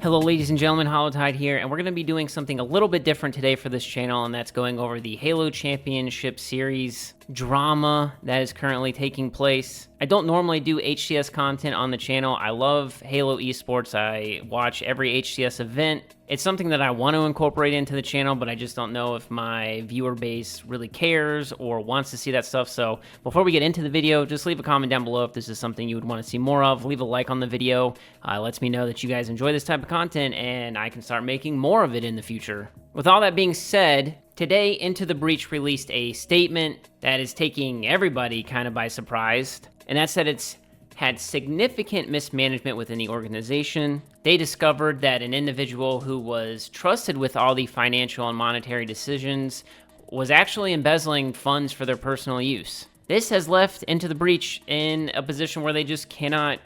Hello ladies and gentlemen, HOLLOWTIDE here, and we're going to be doing something a little bit different today for this channel, and that's going over the Halo Championship Series drama that is currently taking place. I don't normally do HCS content on the channel. I love Halo esports. I watch every HCS event. It's something that I want to incorporate into the channel, but I just don't know if my viewer base really cares or wants to see that stuff. So before we get into the video, just leave a comment down below if this is something you would want to see more of. Leave a like on the video. It lets me know that you guys enjoy this type of content and I can start making more of it in the future. With all that being said, today Into the Breach released a statement that is taking everybody kind of by surprise, and that's that it's had significant mismanagement within the organization. They discovered that an individual who was trusted with all the financial and monetary decisions was actually embezzling funds for their personal use. This has left Into the Breach in a position where they just cannot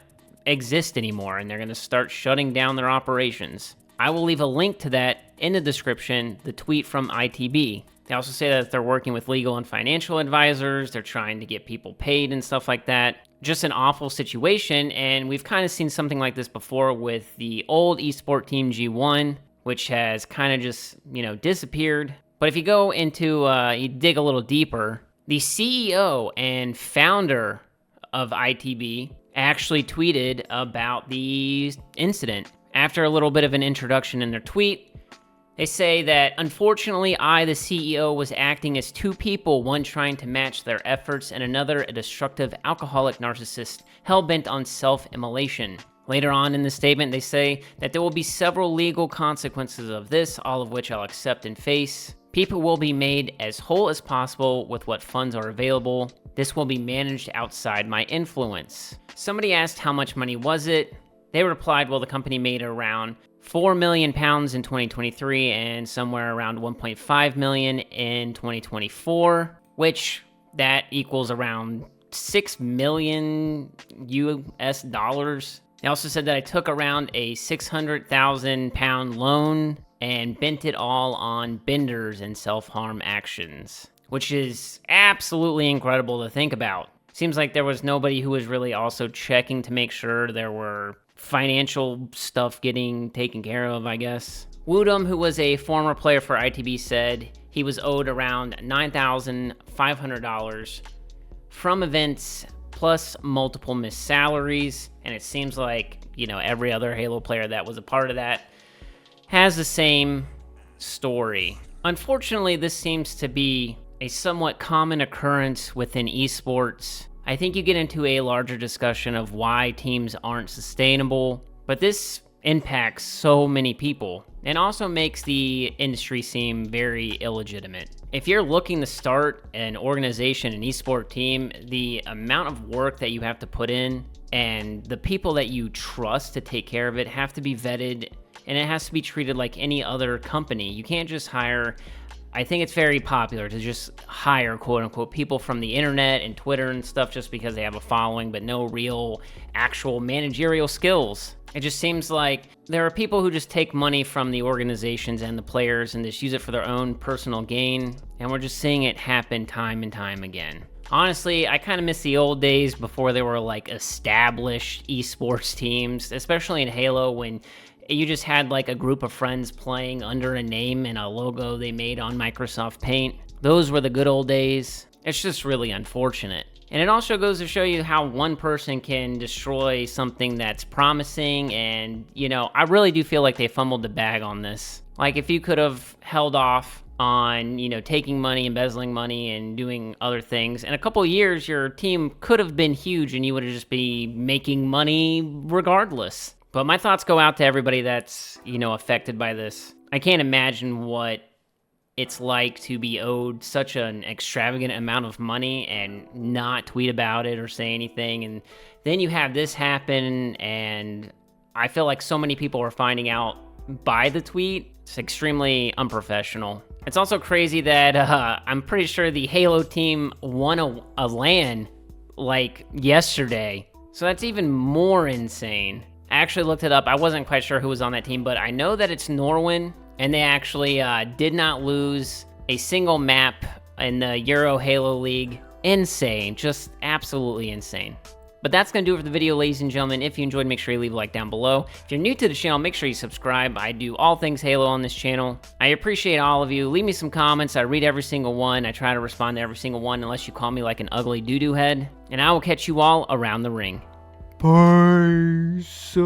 exist anymore, and they're going to start shutting down their operations. I will leave a link to that in the description, the tweet from ITB. They also say that they're working with legal and financial advisors, they're trying to get people paid and stuff like that. Just an awful situation, and we've kind of seen something like this before with the old esport team G1, which has kind of just, disappeared. But if you go into, you dig a little deeper, the CEO and founder of ITB actually tweeted about the incident. After a little bit of an introduction in their tweet, they say that, unfortunately, I, the CEO, was acting as two people, one trying to match their efforts and another a destructive alcoholic narcissist hell-bent on self-immolation. Later on in the statement, they say that there will be several legal consequences of this, all of which I'll accept and face. People will be made as whole as possible with what funds are available. This will be managed outside my influence. Somebody asked how much money was it? They replied, well, the company made around £4 million in 2023 and somewhere around 1.5 million in 2024, which that equals around 6 million US dollars. They also said that I took around a 600,000 pound loan and bent it all on benders and self-harm actions, which is absolutely incredible to think about. Seems like there was nobody who was really also checking to make sure there were financial stuff getting taken care of, I guess. Woodham, who was a former player for ITB, said he was owed around $9,500 from events plus multiple missed salaries, and it seems like, every other Halo player that was a part of that has the same story. Unfortunately, this seems to be a somewhat common occurrence within esports. I think you get into a larger discussion of why teams aren't sustainable, but this impacts so many people and also makes the industry seem very illegitimate. If you're looking to start an organization, an esport team, the amount of work that you have to put in and the people that you trust to take care of it have to be vetted, and it has to be treated like any other company. You can't just hire, I think it's very popular to just hire quote-unquote people from the internet and Twitter and stuff just because they have a following, but no real actual managerial skills. It just seems like there are people who just take money from the organizations and the players and just use it for their own personal gain, and we're just seeing it happen time and time again. Honestly, I kind of miss the old days before there were like established esports teams, especially in Halo when you just had like a group of friends playing under a name and a logo they made on Microsoft Paint. Those were the good old days. It's just really unfortunate. And it also goes to show you how one person can destroy something that's promising, and, I really do feel like they fumbled the bag on this. Like, if you could have held off on, taking money, embezzling money, and doing other things, in a couple of years, your team could have been huge and you would have just been making money regardless. But my thoughts go out to everybody that's, affected by this. I can't imagine what it's like to be owed such an extravagant amount of money and not tweet about it or say anything. And then you have this happen, and I feel like so many people are finding out by the tweet. It's extremely unprofessional. It's also crazy that I'm pretty sure the Halo team won a LAN like yesterday. So that's even more insane. I actually looked it up. I wasn't quite sure who was on that team, but I know that it's Norwin, and they actually did not lose a single map in the Euro Halo League. Insane. Just absolutely insane. But that's going to do it for the video, ladies and gentlemen. If you enjoyed, make sure you leave a like down below. If you're new to the channel, make sure you subscribe. I do all things Halo on this channel. I appreciate all of you. Leave me some comments. I read every single one. I try to respond to every single one unless you call me like an ugly doo-doo head. And I will catch you all around the ring. Peace.